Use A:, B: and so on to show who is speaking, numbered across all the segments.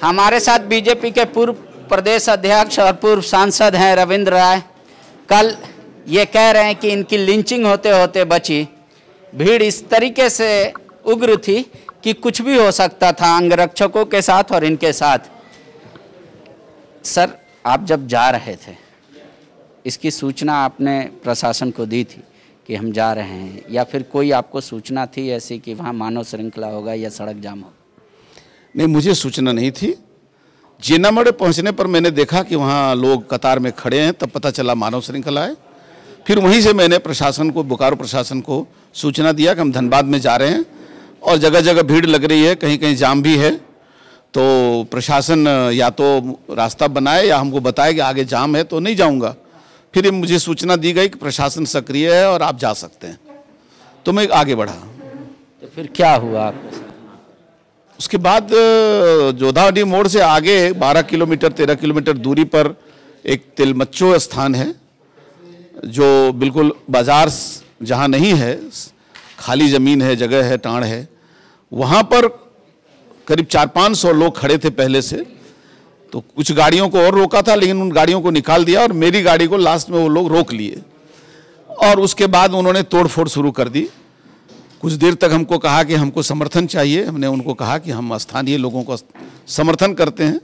A: हमारे साथ बीजेपी के पूर्व प्रदेश अध्यक्ष और पूर्व सांसद हैं रविंद्र राय। कल ये कह रहे हैं कि इनकी लिंचिंग होते होते बची। भीड़ इस तरीके से उग्र थी कि कुछ भी हो सकता था अंगरक्षकों के साथ और इनके साथ। सर, आप जब जा रहे थे, इसकी सूचना आपने प्रशासन को दी थी कि हम जा रहे हैं, या फिर कोई आपको सूचना थी ऐसी कि वहाँ मानव श्रृंखला होगा या सड़क जाम होगा?
B: नहीं, मुझे सूचना नहीं थी। जेनामड़े पहुंचने पर मैंने देखा कि वहाँ लोग कतार में खड़े हैं, तब पता चला मानव श्रृंखला है। फिर वहीं से मैंने प्रशासन को, बोकारो प्रशासन को सूचना दिया कि हम धनबाद में जा रहे हैं और जगह जगह भीड़ लग रही है, कहीं कहीं जाम भी है, तो प्रशासन या तो रास्ता बनाए या हमको बताए कि आगे जाम है तो नहीं जाऊँगा। फिर मुझे सूचना दी गई कि प्रशासन सक्रिय है और आप जा सकते हैं, तो मैं आगे बढ़ा।
A: तो फिर क्या हुआ आपके साथ?
B: उसके बाद जोधावटी मोड़ से आगे 12 किलोमीटर 13 किलोमीटर दूरी पर एक तिलमच्चो स्थान है, जो बिल्कुल बाजार जहाँ नहीं है, खाली ज़मीन है, जगह है, टाँड़ है। वहाँ पर करीब 400-500 लोग खड़े थे पहले से। तो कुछ गाड़ियों को और रोका था, लेकिन उन गाड़ियों को निकाल दिया और मेरी गाड़ी को लास्ट में वो लोग रोक लिए और उसके बाद उन्होंने तोड़फोड़ शुरू कर दी। कुछ देर तक हमको कहा कि हमको समर्थन चाहिए। हमने उनको कहा कि हम स्थानीय लोगों को समर्थन करते हैं,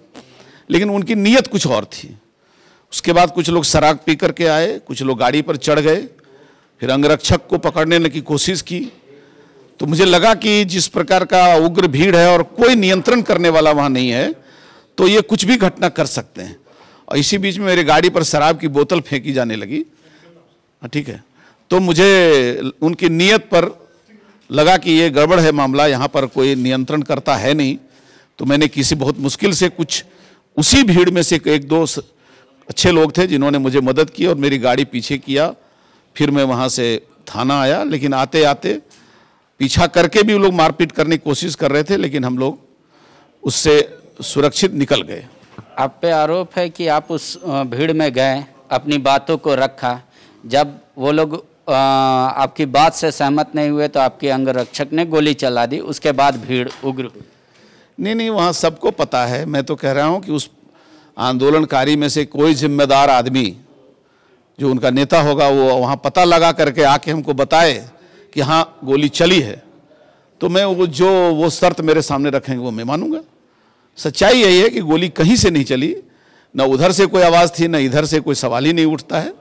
B: लेकिन उनकी नीयत कुछ और थी। उसके बाद कुछ लोग शराब पी करके आए, कुछ लोग गाड़ी पर चढ़ गए, फिर अंगरक्षक को पकड़ने की कोशिश की। तो मुझे लगा कि जिस प्रकार का उग्र भीड़ है और कोई नियंत्रण करने वाला वहाँ नहीं है, तो ये कुछ भी घटना कर सकते हैं। और इसी बीच में मेरी गाड़ी पर शराब की बोतल फेंकी जाने लगी। ठीक है, तो मुझे उनकी नीयत पर लगा कि ये गड़बड़ है मामला, यहाँ पर कोई नियंत्रण करता है नहीं। तो मैंने किसी बहुत मुश्किल से कुछ उसी भीड़ में से एक दो अच्छे लोग थे जिन्होंने मुझे मदद की और मेरी गाड़ी पीछे किया। फिर मैं वहाँ से थाना आया, लेकिन आते आते पीछा करके भी वो लोग मारपीट करने की कोशिश कर रहे थे, लेकिन हम लोग उससे सुरक्षित निकल गए।
A: आप पे आरोप है कि आप उस भीड़ में गए, अपनी बातों को रखा, जब वो लोग आपकी बात से सहमत नहीं हुए तो आपके अंगरक्षक ने गोली चला दी, उसके बाद भीड़ उग्र हुई?
B: नहीं, वहाँ सबको पता है। मैं तो कह रहा हूँ कि उस आंदोलनकारी में से कोई जिम्मेदार आदमी जो उनका नेता होगा वो वहाँ पता लगा करके आके हमको बताए कि हाँ गोली चली है, तो मैं वो शर्त मेरे सामने रखेंगे वो मैं मानूंगा। सच्चाई यही है कि गोली कहीं से नहीं चली, न उधर से कोई आवाज़ थी, न इधर से कोई सवाल ही नहीं उठता है।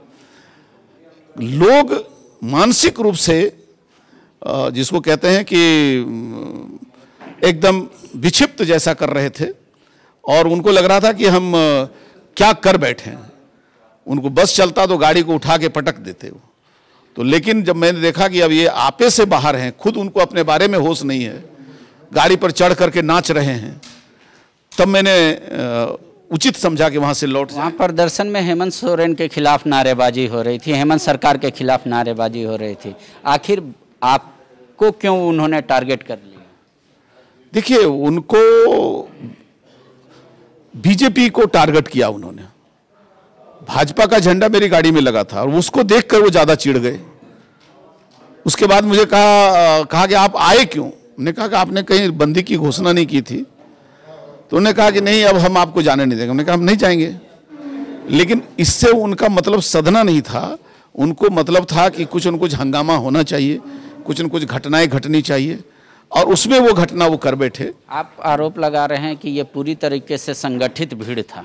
B: लोग मानसिक रूप से जिसको कहते हैं कि एकदम विक्षिप्त जैसा कर रहे थे और उनको लग रहा था कि हम क्या कर बैठे हैं। उनको बस चलता तो गाड़ी को उठा के पटक देते वो। तो लेकिन जब मैंने देखा कि अब ये आपे से बाहर हैं, खुद उनको अपने बारे में होश नहीं है, गाड़ी पर चढ़ करके नाच रहे हैं, तब मैंने उचित समझा कि वहाँ से लौट।
A: वहाँ प्रदर्शन में हेमंत सोरेन के खिलाफ नारेबाजी हो रही थी, हेमंत सरकार के खिलाफ नारेबाजी हो रही थी। आखिर आपको क्यों उन्होंने टारगेट कर लिया?
B: देखिए, उनको बीजेपी को टारगेट किया उन्होंने। भाजपा का झंडा मेरी गाड़ी में लगा था और उसको देखकर वो ज़्यादा चिढ़ गए। उसके बाद मुझे कहा कि आप आए क्यों? मैंने कहा कि आपने कहीं बंदी की घोषणा नहीं की थी। तो उन्होंने कहा कि नहीं, अब हम आपको जाने नहीं देंगे। हमने कहा हम नहीं जाएंगे। लेकिन इससे उनका मतलब सधना नहीं था, उनको मतलब था कि कुछ न कुछ हंगामा होना चाहिए, कुछ न कुछ घटनाएं घटनी चाहिए, और उसमें वो घटना वो कर बैठे।
A: आप आरोप लगा रहे हैं कि ये पूरी तरीके से संगठित भीड़ था,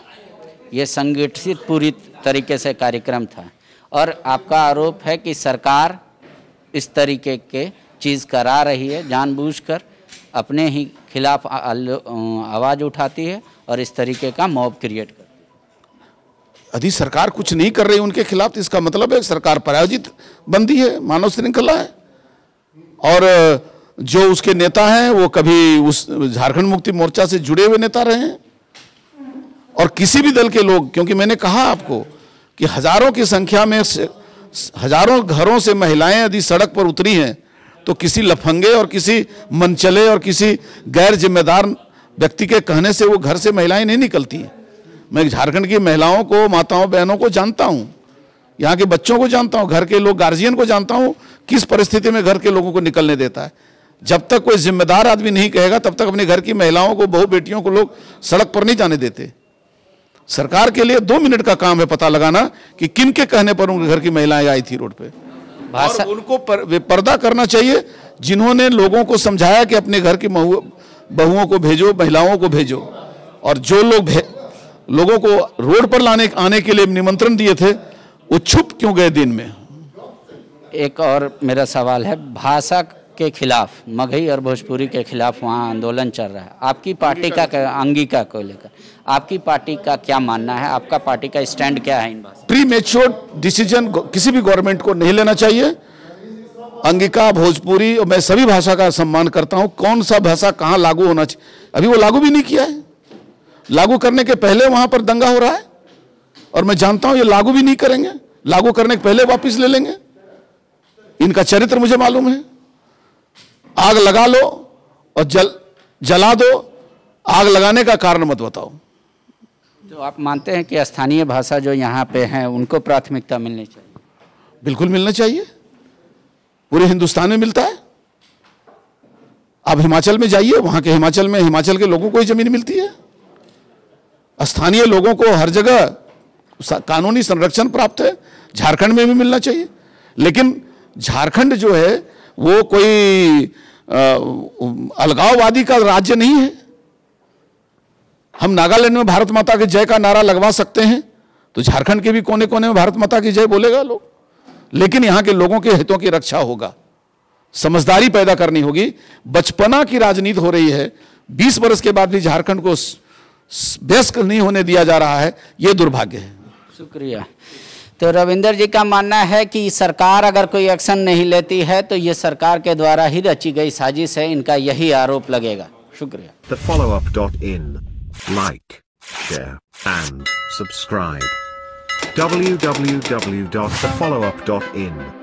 A: ये संगठित पूरी तरीके से कार्यक्रम था, और आपका आरोप है कि सरकार इस तरीके के चीज़ करा रही है, जानबूझकर अपने ही खिलाफ आवाज़ उठाती है और इस तरीके का मॉब क्रिएट करती है।
B: यदि सरकार कुछ नहीं कर रही उनके खिलाफ, तो इसका मतलब है सरकार प्रायोजित बंदी है, मानव श्रृंखला है। और जो उसके नेता हैं वो कभी उस झारखंड मुक्ति मोर्चा से जुड़े हुए नेता रहे हैं, और किसी भी दल के लोग, क्योंकि मैंने कहा आपको कि हजारों की संख्या में हजारों घरों से महिलाएं यदि सड़क पर उतरी हैं, तो किसी लफंगे और किसी मनचले और किसी गैर जिम्मेदार व्यक्ति के कहने से वो घर से महिलाएं नहीं निकलती। मैं झारखंड की महिलाओं को, माताओं बहनों को जानता हूँ, यहाँ के बच्चों को जानता हूँ, घर के लोग गार्जियन को जानता हूँ, किस परिस्थिति में घर के लोगों को निकलने देता है। जब तक कोई जिम्मेदार आदमी नहीं कहेगा तब तक अपने घर की महिलाओं को, बहू बेटियों को लोग सड़क पर नहीं जाने देते। सरकार के लिए 2 मिनट का काम है पता लगाना कि किन के कहने पर उनके घर की महिलाएं आई थी रोड पे, और उनको पर्दा करना चाहिए जिन्होंने लोगों को समझाया कि अपने घर की बहुओं को भेजो, महिलाओं को भेजो, और जो लोग लोगों को रोड पर आने के लिए निमंत्रण दिए थे वो छुप क्यों गए दिन में।
A: एक और मेरा सवाल है, भाषा के खिलाफ, मगही और भोजपुरी के खिलाफ वहाँ आंदोलन चल रहा है, आपकी पार्टी का अंगिका को लेकर आपकी पार्टी का क्या मानना है, आपका पार्टी का स्टैंड क्या है इन बातों?
B: प्री मैच्योर डिसीजन किसी भी गवर्नमेंट को नहीं लेना चाहिए। अंगिका, भोजपुरी, और मैं सभी भाषा का सम्मान करता हूं। कौन सा भाषा कहां लागू होना चाहिए, अभी वो लागू भी नहीं किया है। लागू करने के पहले वहां पर दंगा हो रहा है, और मैं जानता हूं ये लागू भी नहीं करेंगे, लागू करने के पहले वापस ले लेंगे। इनका चरित्र मुझे मालूम है। आग लगा लो और जला दो, आग लगाने का कारण मत बताओ।
A: तो आप मानते हैं कि स्थानीय भाषा जो यहाँ पे हैं उनको प्राथमिकता मिलनी चाहिए?
B: बिल्कुल मिलना चाहिए, पूरे हिंदुस्तान में मिलता है। आप हिमाचल में जाइए, वहां के हिमाचल में हिमाचल के लोगों को ही जमीन मिलती है। स्थानीय लोगों को हर जगह कानूनी संरक्षण प्राप्त है। झारखंड में भी मिलना चाहिए, लेकिन झारखंड जो है वो कोई अलगाववादी का राज्य नहीं है। हम नागालैंड में भारत माता की जय का नारा लगवा सकते हैं, तो झारखंड के भी कोने कोने में भारत माता की जय बोलेगा लोग, लेकिन यहां के लोगों के हितों की रक्षा होगा। समझदारी पैदा करनी होगी। बचपना की राजनीति हो रही है, 20 वर्ष के बाद भी झारखंड को वयस्क नहीं होने दिया जा रहा है, यह दुर्भाग्य है।
A: शुक्रिया। तो रविंदर जी का मानना है कि सरकार अगर कोई एक्शन नहीं लेती है तो ये सरकार के द्वारा ही रची गई साजिश है, इनका यही आरोप लगेगा। शुक्रिया।
C: TheFollowUp.in, like, share and subscribe. www.thefollowup.in